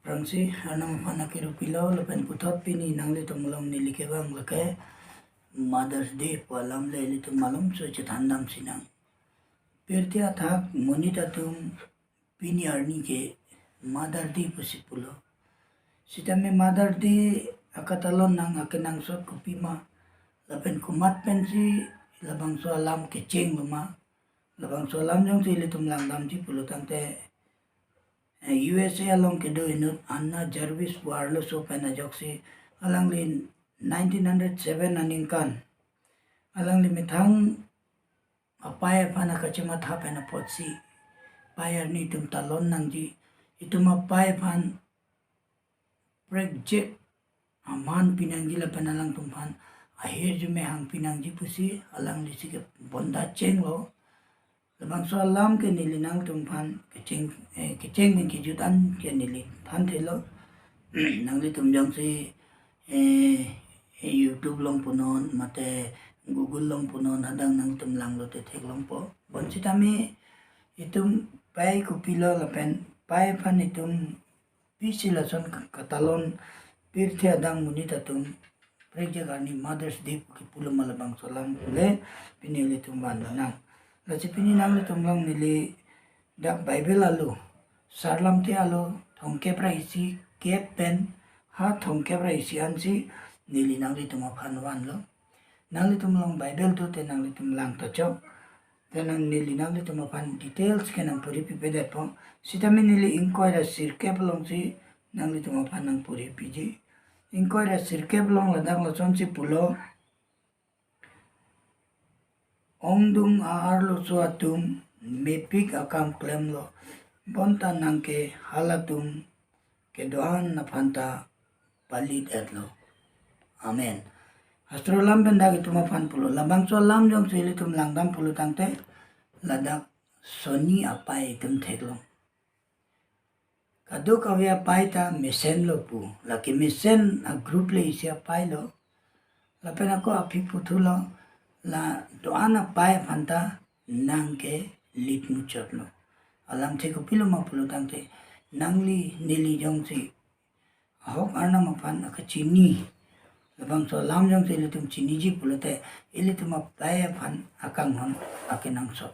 Rangsi anam fana kiru pilau lepen putot pini nangli tumulong nilike bang leke Mother's Day palam le litu malum so cetandam sinang. Pertia thak monita tum pini arni ke Mother Day pusipulo. Sitame Mother Day akatalon nang akenang sot kupima lepen kumat pensi labang so alam ke ceng mama labang so alam jong si litum langdam si pulo tante USA along ke do inut Anna Jarvis warlo so pena joksi alang li 1907 aningkan alang li mithang apaya pana kacima tha pena potsi payar ni tum talon nangji itum apaya pan project aman pinangji la penalang tumpan akhir jume hang pinangji pusi alang li sike bonda ceng lo labang so alam ke nili nang tumpan keceng min kejutan ke nili than thelo nang li tum jang si YouTube long punon mate Google long punon hadang nang tum lang lo te thek long po bon si tami itum pai ku pilo lapen pai pan itum pisi la son katalon pirthi adang munita tum preja garni Mother's Day ki pulo malabang salam le pinili tum bandana la pini nang le tum long nili dak Bible alu sarlam te alu thongke pra isi kep pen ha thongke pra isi ansi nili nang le tum phan wan lo nang le tum long Bible tu te nang le tum lang ta chok te nang nili nang le tum phan details ke nang puri pi pede po sitami nili inquire sirkep long si nang le tum phan nang puri pi ji inquire sirkep long la dak lo chon si pulo ongdung arlo so atum mepik akam klem lo bonta nangke halatum ke doan na phanta palit etlo amen astro lam benda gitu ma phan pulo labang so lam jong sili tum langdam pulo tangte ladak soni apai tum theklo kadu kawya pai ta mesen lo pu laki mesen a group le isia pai lo lapen ako api puthulo la doana pai phanta nangke lit muchot lo alam theko pilo ma pulo tangte nangli nili jong si hok arna ma phan akachini labang so lam jong si litum chini ji pulo te ilitum pai phan akang hon akenang so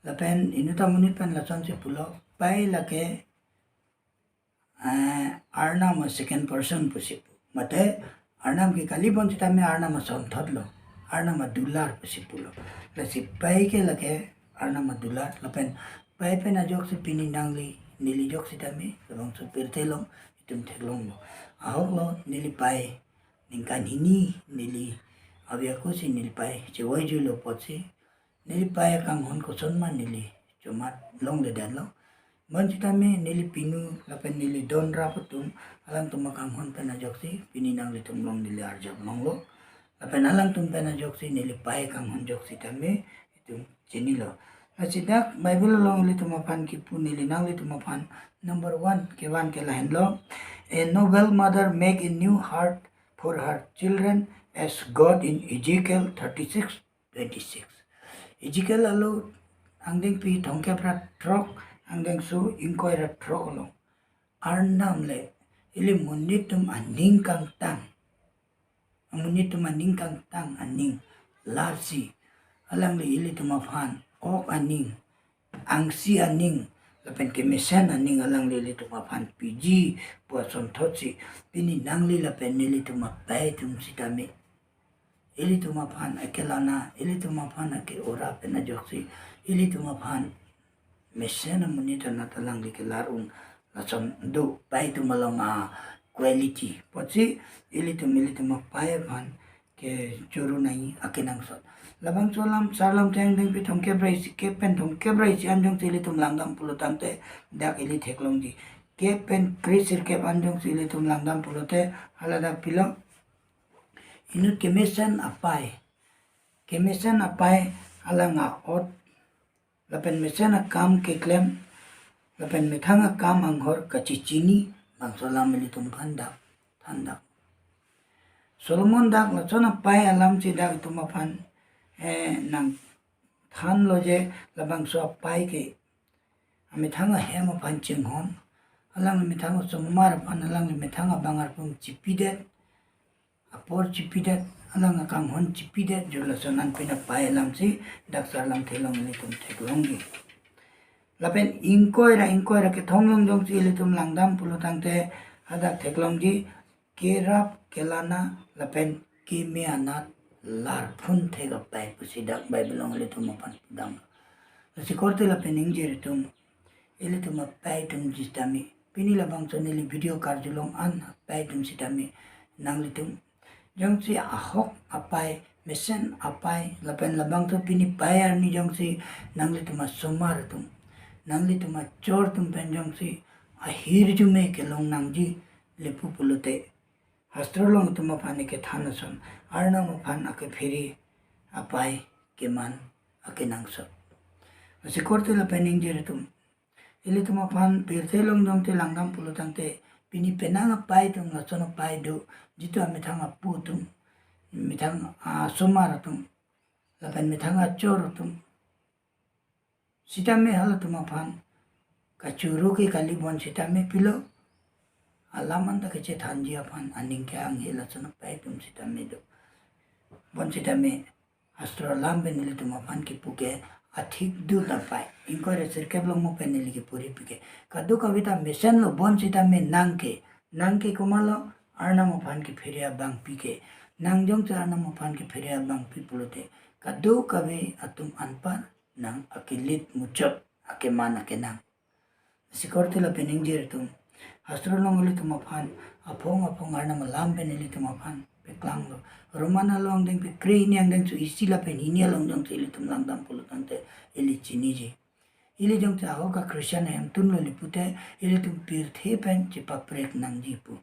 lapen inuta munit pan la son si pulo pai lake arna ma second person pusip mate arnam ki kalibon chita me arna ma son thadlo arna ma dular pusipulo la si pai ke lake arna ma dular lapen pai pe na jok si pini nangli nili jok si tami labang so pertelong itum theklong lo ahok lo nili pai ningkan hini nili abia ko si nili pai chewai ju lo potsi nili pai kang hon ko son ma nili chomat long le dan lo mon chita me nili pinu lapen nili don raputum alang tumakang hon pe na jok si pini nangli tum long nili arjok long lo lapen alang tum pe na jok si nili pai kang hon jok si tami itum chini lo asidak Bible long li tumaphan ki pu nili nang li tumaphan number 1 ke wan ke lain lo a noble mother make a new heart for her children as God in Ezekiel 36:26 Ezekiel alu angding pi thongke pra trok angding su inquire trok lo arnam le ili munitum aning kang tang munitum aning kang tang aning larsi alang le ili tumaphan ok aning angsi aning lapen ke mesen aning alang lili tuma phan piji puason thotsi pini nangli lapen nili tuma pai tum sitame ili tuma phan akelana ili tuma phan ake ora pena joksi ili tuma phan mesen amunita natalang li ke larung lason do pai tuma longa quality potsi ili tuma pai phan ke churu nai akenang sot labang solam salam teng ding pi thongke brai si ke pen thongke brai si anjong sili tum langdam pulo tamte dak ili theklong ji ke pen krisir ke anjong sili tum langdam pulo te halada pilo inut kemesen apai alanga ot lapen mesen kam ke klem lapen methanga kam anghor kachichini bang solam ili tum phandak thandak Solomon dak lachona pai alam si dak tumaphan nang than lo je labang so pai ke ami thanga he ma pan ching hon alang mitang somar pan alang mitang abangar pung cipidet apor cipidet alang kang hon cipidet jula sonan pina pai lam si daksar lam thelong litum theklonggi lapen ingkoi ra ke thonglong jong si litum langdam pulutangte hadak theklonggi kerap kelana lapen kimianat lar phun thega pai pusidak bai belong litum pan dang si korte lapen ingjeri tum ilitum pai tum jistami pini labang soneli video karjulong an pai tum sitami nang litum jong si ahok apai mesen apai lapen labang tu pini bayar ni jong si nang litum somar tum nang litum chor tum pen jong si ahir jume kelong nang ji lepu pulute hastrolong tum pani ke thanason arna mo pan ake phiri apai keman ake nangso si korte lapen ingjeri tum ili tuma pan pirtelong dong te langgam pulutang te pini penanga pai tum na sono pai do jitu mitanga putum mitang somar tum lapan mitanga chor tum sitame hala tuma pan kachuru ke kalibon sitame pilo alaman ta kece thanji apan aning ke ang hila sono pai tum sitame do bon sitame astro lambe nili tuma pan ki puke athik du tapai inko re sirke blong mo peneli ki puri pike kadu kavita mesen lo bon sita me nangke kumalo arna mo pan ki phiria bang pike nangjong cha arna mo pan ki phiria bang pipulote kadu kavi atum anpar nang akilit muchot ake man ake nang sikorte la pening jer tum astrolong li tum pan apong arna mo lambe nili tum pan peklang lo romana long deng pe krei nyang deng su isila pen hinia long dong ili tum lang dam pulutan te ili chiniji ili jong ta ho ka christian hem tun lo lipute ili tum pir the pen chipa prek nang jipu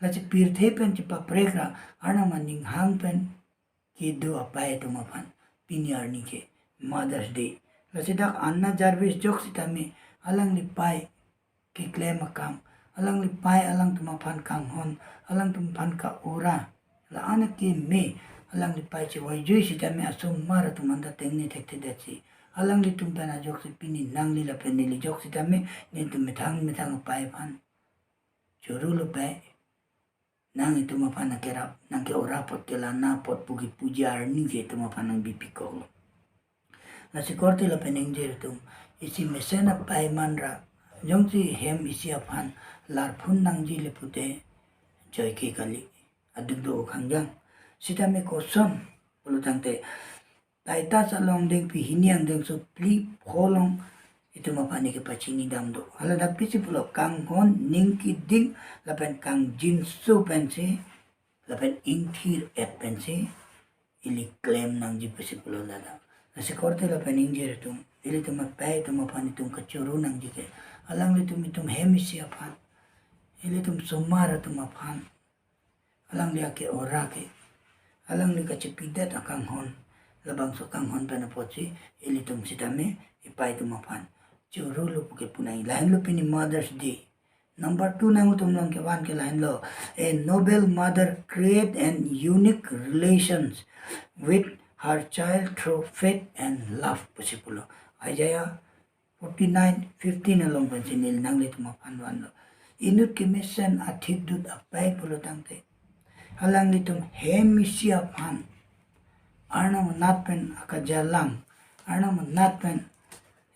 la chi pir the pen chipa prek ra ana maning hang pen ki do apai tum pan piniar ni ke mothers day la chi dak anna jarvis jok sitami alang li pai ki claim akam alang li pai alang tum pan kang hon alang tum pan ka ora la anak ki me alang li pai chi wai jui si tame asum mara tu manda tengni thekte dachi alang li tum pana jok si pini nang li la peni li jok si tame ni tum mithang pai phan churu lu pai nang itu ma pana kerap nang ke ora pot ke lana pot pugi pujar ni ke tu ma pana bipi ko la si korte la pening jer tum isi mesena pai manra jong si hem isi aphan lar phun nang ji le pute joy ke kali aduk do khangjang sitame kosom pulutang te taita salong deng pi hiniang deng so pli pholong itu mapani ke pachini dam do ala dak pisi pulo kang hon ningki ding lapen kang jin so pensi lapen ingthir et pensi ili claim nang ji pisi pulo lada nasi korte lapen ingjir tum ili tum pai tum mapani tum kachuru nang ji ke alang li tum hemisi aphan ili tum somara tum aphan alang li ake ora ke alang li kachipidat akang hon labang so kang hon pena pochi ili tum sitame ipai tum aphan churu lu puke punai lain lu pini mothers day number 2 nang tum long ke wan ke lain lo a noble mother create an unique relations with her child through faith and love pusipulo Isaiah 49:15 along pensinil nang li tum aphan wan lo inut ke mission athik dut apai pulo tangte alang litum hemisia pan arna manat pen akajalang arna manat pen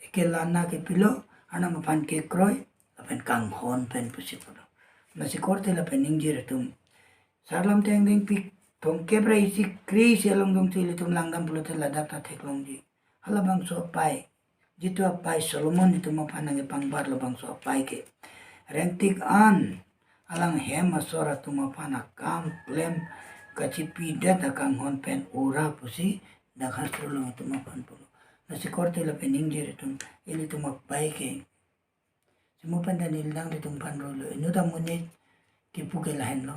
ekelana ke pilo arna mapan ke kroy apen kang hon pen pusipulo nasi korte la pen ingjir tum sarlam teng ding pik tong kebra isi kri selong dong tili tum langgam pulo tela data teklong ji halabang so pai jitu apai solomon itu mapan nge pangbar labang so apai ke rentik an alang hem asora tuma pana kam klem kacipi data kang hon pen ora pusi da khastro tuma pan pulo nasi korte la pen ingjir tum ili tuma pai ke simu pan dan ilang di tum pan rolo inu ta munit ki puke lahen lo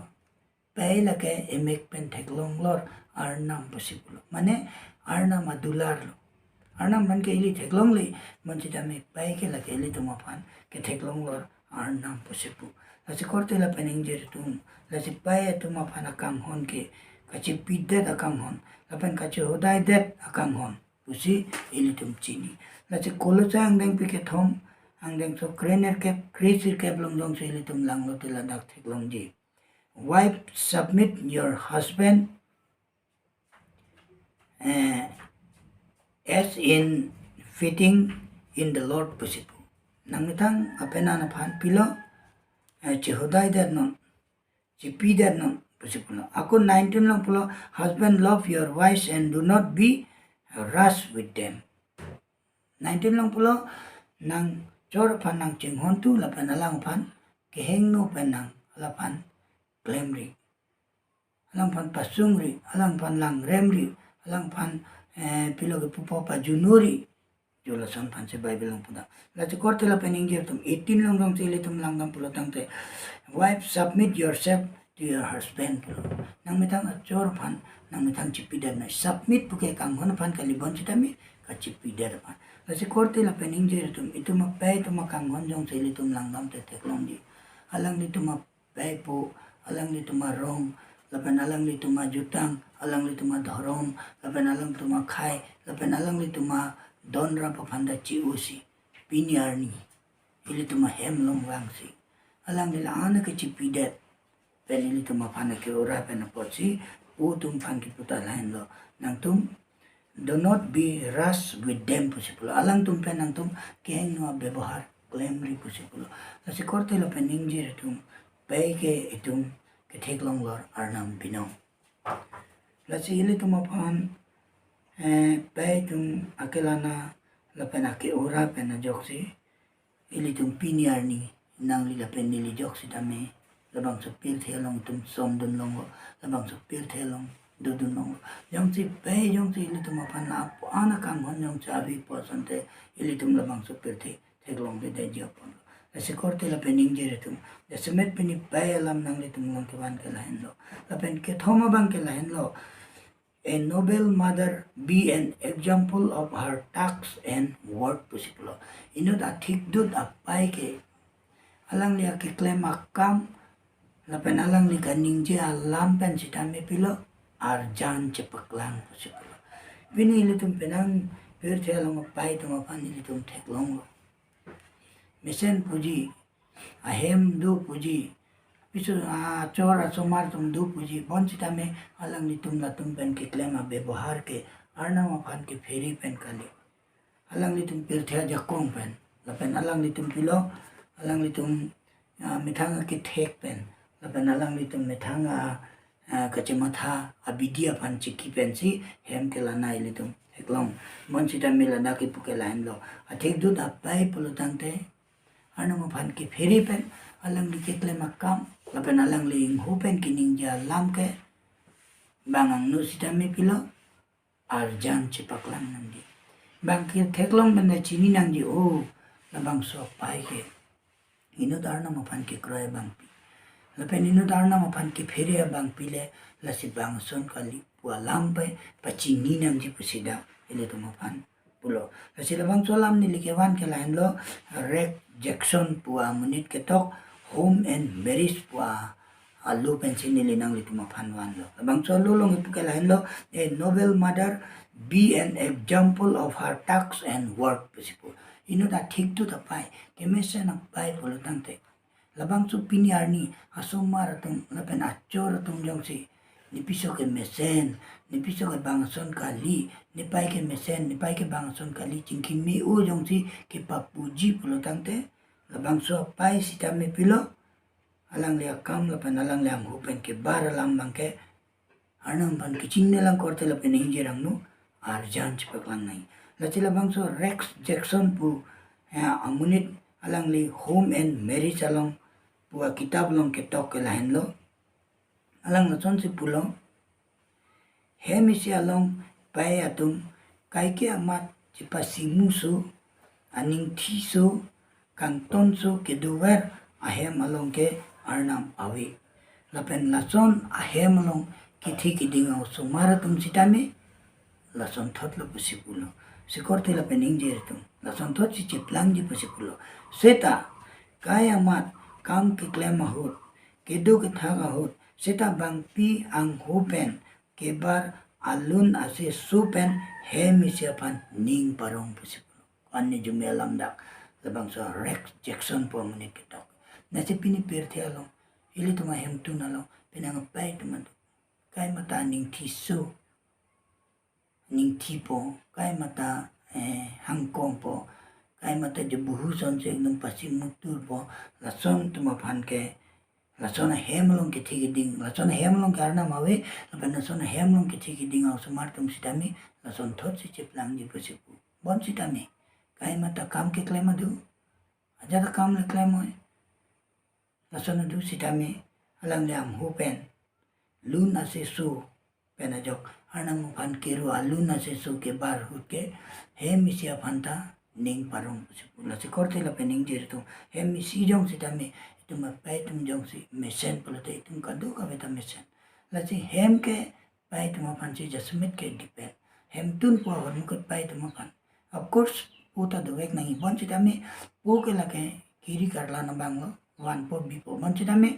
pai la ke emek pen theklong lor arnam pusi pulo mane arnam adular lo arnam man ke ili theklong li man si dame pai ke la ke ili tuma pan ke theklong lor arnam pusi pulo Lasi korte la pening jer tum, lasi paya tuma pana kang hon ke, kaci pidet akang hon, lapan kaci hodai det akang hon, pusi ili tum chini. Lasi kolo sayang deng pike thom, ang deng so krener kep crazy kep long dong sili tum lang lo tila dak thek long ji. Wife, submit your husband as in fitting in the Lord pusipu. Nang mitang apena na pan pilo chihodai der non chipi der non pusipu no. Aku 19 lang pulo, husband love your wives and do not be rush with them. 19 lang pulo nang chor pan nang chinghon tu lapan alang pan keheng no pan nang lapan glemri. Alang pan pasungri, alang pan lang remri, alang pan pilo ke pupo pa junuri. Jula son pan se Bible lang puda. La korte la peningir tum 18 lang dong sili tum lang dong pulo tang te. Wife, submit yourself to your husband pulo. Nang mitang chor pan, nang mitang chipidar na submit puke kang hono pan kalibon chitami ka chipidar pan. La korte la peningir tum itu mapay tum kang hon dong sili tum lang dong te teklong di. Alang ni tum mapay po, alang ni tum rong, lapan alang ni tum jutang, alang ni tum dhorom, lapan alang tum khai, lapan alang ni tum donra papanda ciusi piniarni ili tuma hemlong wangsi alang nila ana ke cipidet pen ili tuma pana ke ora pen potsi utum pan ki puta lain lo nang tum do not be rush with them pusipulo alang tum pen nang tum keng no ବ୍ୟବହାର glamri pusipulo lasi korte lo pen ingjir tum pay ke itum ke theklong lor arnam binong lasi ili tuma pan pay tum akelana lapen ake ora pena joksi ili tum piniarni nang li lapen nili joksi tame labang supir thelong tum som dun longo labang supir thelong dudun longo jongsi pay jongsi ili tum apan na apo ana kang hon jongsi abi posante ili tum labang supir thelong de japon asi korte lapen ingjere tum desemet peni pay alam nang li tum long ke ban ke lain lo lapen ke thoma bang ke lain lo. A noble mother be an example of her talks and word pusipulo. Inut atik dud apai ke alang liya ke klem akam lapen alang li kaning je alam pen sitame pilo arjan cepaklang pusipulo. Bini ilitum penang pirte alang apai tum apan ilitum teklong lo. Mesen puji ahem du puji pisu chora somar tum du puji bon sitame alang ni tum la tum pen ke klema ବ୍ୟବହାର ke arna ma pan ke feri pen kali alang ni tum pirthya jakong pen lapen alang ni tum pilo alang ni tum mithanga ke thek pen lapen alang ni tum mithanga kachematha abidia pan chiki pen si hem ke lana ili tum heklong bon sitame la daki puke lain lo athek dut apai pulo tangte arna ma pan ke feri pen alang ni ke klema kam lapen alang ling hupen kining ja lam ke bangang nu sitame pilo arjan cipaklang nanggi bang ki theklong benda chini nanggi o labang so pai ke ino darna mapan ke kroy bang pi lapen ino darna mapan ke phere bang pile lasi bang son kali pua lam pai pachini nangji pusida ile to mapan pulo lasi labang so lam ni likewan ke lain lo rek Jackson pua menit ketok home and marriage pua alu pensi nilinang litu mapanwan lo. Abang solo long ipu kelahin lo a noble mother be an example of her talks and work pusipu. Ino da thik tu tapai kemesa na pai polo tangte. Labang su piniarni asomar tum lapen achor tum jongsi ni piso ke mesen ni piso ke bangson kali ni pai ke mesen ni pai ke bangson kali cingkin mi u jongsi ke papuji polo tangte. Labang so pai sitame pilo alang liya kam lapan alang liya hupen ke bar alang bangke anang pan kicing lang korte lapan hinjirang nu arjan cepak lang nai laci labang so Rex Jackson pu amunit alang li home and marriage alang pu kitab long ketok ke lain lo alang lason si pulo hemisi along pai atum kai ke amat cipasimu so aning thiso kanton so keduwer ahem along ke arnam awi lapen lason ahem along kithi kidinga sumara tum sitame lason thot lo pusipulo sikorte lapen ingjer tum lason thot si chiplang ji pusipulo seta kaya mat kam ke klema hot kedo ke thaga hot seta bang pi ang hopen kebar alun ase supen hemi siapan ning parong pusipulo anne jumelam dak labang so Rex Jackson po menit kitok nasi pini perti along ili tuma hem tun along pinangapai tuma kai mata ning tisu ning tipo kai mata hangkong po kai mata je buhuson je nung pasi mutur po la son tuma phan ke la son hem long ke thigi ding la son hem long ke arna mawe la na son hem long ke thigi ding au smart tum sitami la son thot si chep lang ji posipu bon sitami kai mata kam ke klema du aja da kam le klema la son du sitami alang le am hu pen luna se su pena jok arna mo phan kiru aluna se su ke bar hu ke hem isia phanta ning parong la se korte la pening jer tu hem isi jong sitami tuma pai tum jong si mesen pulate tum kadu ka beta mesen la si hem ke pai tuma phan si jasmit ke dipel hem tun po awan ko pai tuma phan of course puta do wek nang bon sitami pu ke la ke kiri karla na banglo wan po bi po bon sitami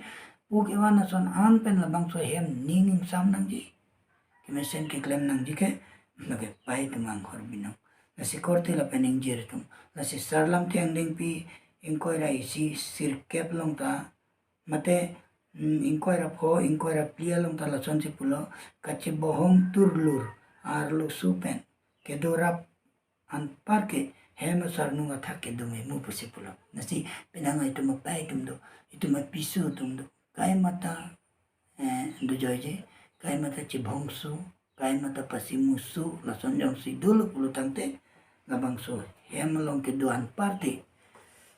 pu ke wan son an pen la bang so hem ning sam nang ji ke mesen ke klem nang ji ke la ke pai tuma khor binang la si korte la pening jer tum la si sarlam tiang ding pi inkoira isi sirkep long ta mate inkoira pho inkoira plia long ta la sonsi pulo kache bohong turlur arlo supen kedorap an parke hema sarnunga thakke dume mu pusi pulo nasi penanga itu mapai tum do itu mapisu tum do kai mata do joje kai mata chibongsu kai mata pasimusu la sonjong si dulu pulo tangte labang so hema long ke duan parte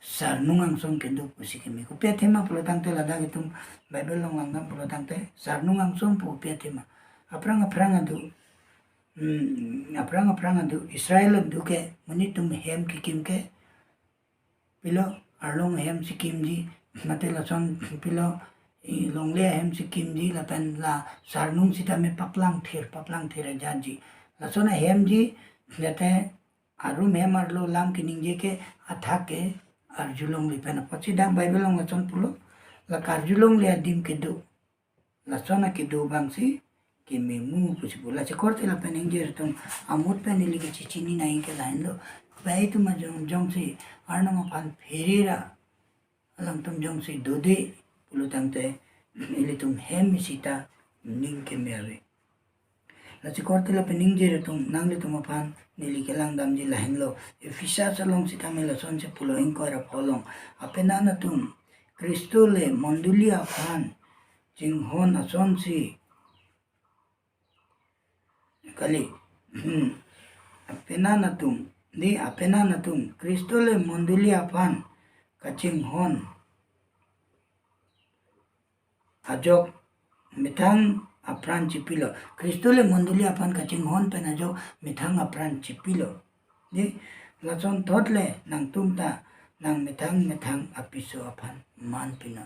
sarnungang song kendo pusi kemi ko pia tema pulo tangte lada gitum bible long langgam pulo tangte sarnungang song pu pia tema aprang adu Israel du ke muni tum hem kikim ke pilo arlong hem sikim ji mate la son pilo long le hem sikim ji la pen la sarnung sita me paplang thir jaji la son hem ji lete arum hem arlo lam kining je ke atha ke arjulong li pen pachi dang bible long chon pulo la karjulong le adim ke do la sona ke do bang si ke me mu pusi pula che korte la pen ingjer tum amut pen li ke chichini nai ke lain lo bai tu ma jong si arna ma pan ferira alang tum jong si dode pulo tangte ili tum hem sita ning ke me ave la che korte la pen ingjer tum nang le tum pan nili ke lang dam ji lain lo e fisa salong sita me la son se pulo ingkora polong apena na tum Kristo le mondulia pan jing hon ason si kali apena na tum Kristo le mondulia pan kaching hon ajok mithang apran chipilo Kristo le mondulia pan kaching hon pen ajok mithang apran chipilo ni lachon thotle nang tumta nang mithang apiso apan man pina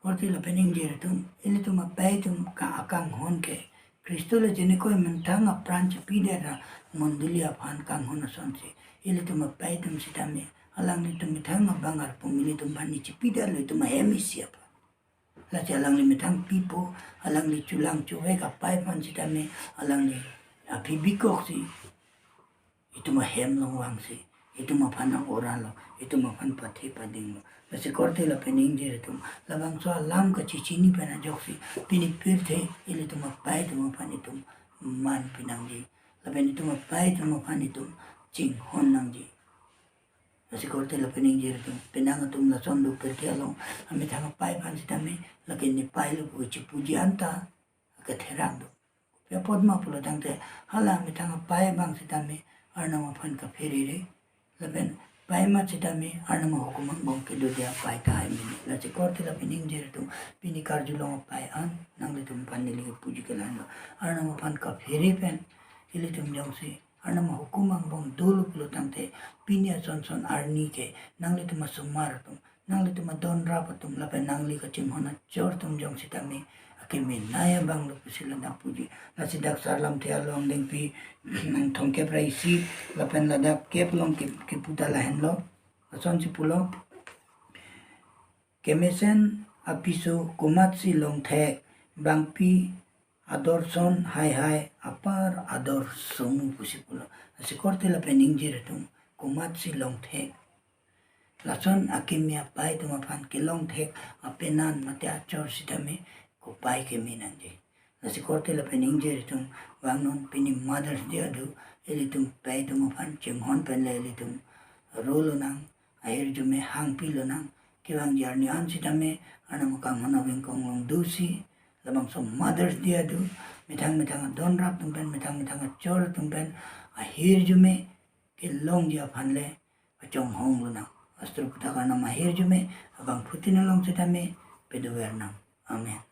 korti la pening jer tum ili tum apai tum ka akang hon ke Kristo le jene ko mithang apran chipide ra mondulia pan kang hon sonsi ili tum apai tum sitame alang ni tum mithang abangar pumili tum bani chipida le tum hemisia pa la alang li mithang pipo alang li chulang chuwe ka pai pan sitame alang li apibikok si itu mah hem long wang si itu mah pana orang lo itu mah pan pati pading lo basi korte la pening jer tu labang so alam ka chichini pena jok si pini pirte ili tu mah pai tu mah pan itu man pinang ji laben itu mah pai tu mah pan itu ching hon nang ji basi korte la pening jer tu penang tu la son du pirte along ami thang pai pan sitame lakin ni pai lo puji anta ka therang do ya podma pulo tangte hala mi thang pai bang sitame arnama phan ka pheri re laben pai ma chitami arnama hukumang bong ke do dia pai ta ai mini la che korte la pining jer tu pini karjulong pai an nang le tum pan li puji ke lan arnama phan ka pheri pen ili tum jong si arnama hukumang bong dulu pulo tangte pinia son arni ke nang le tum sumar tum nang le tum don ra patum laben nang li ka chim hona chor tum jong sitami kemi naya bang lo pusila na puji la sidak sarlam te along ding pi nang thong ke prai si la pen la dak kep long ke puta la hen lo ason si pulo kemesen apiso kumatsi long the bang pi ador son hai apar ador somu pusi pulo asikorte la pen injir tum kumatsi long the lason akimia pai tu mafan kilong thek apenan mate achor sidame ko pai ke minanje nasi korte la pen injer tum wangnon pini mothers dia du elitum pai tu mafan chenghon pen le elitum rolo nang air jume hang pilo nang kiwang jarni an sidame anam kang hana wing kong long dusi lamang so mothers dia du mitang don rap tumpen mitang chor tumpen ahir jume kilong dia phanle achong hong lu nang astro puta karena mahir jume abang putin long sidame pedower nang amen.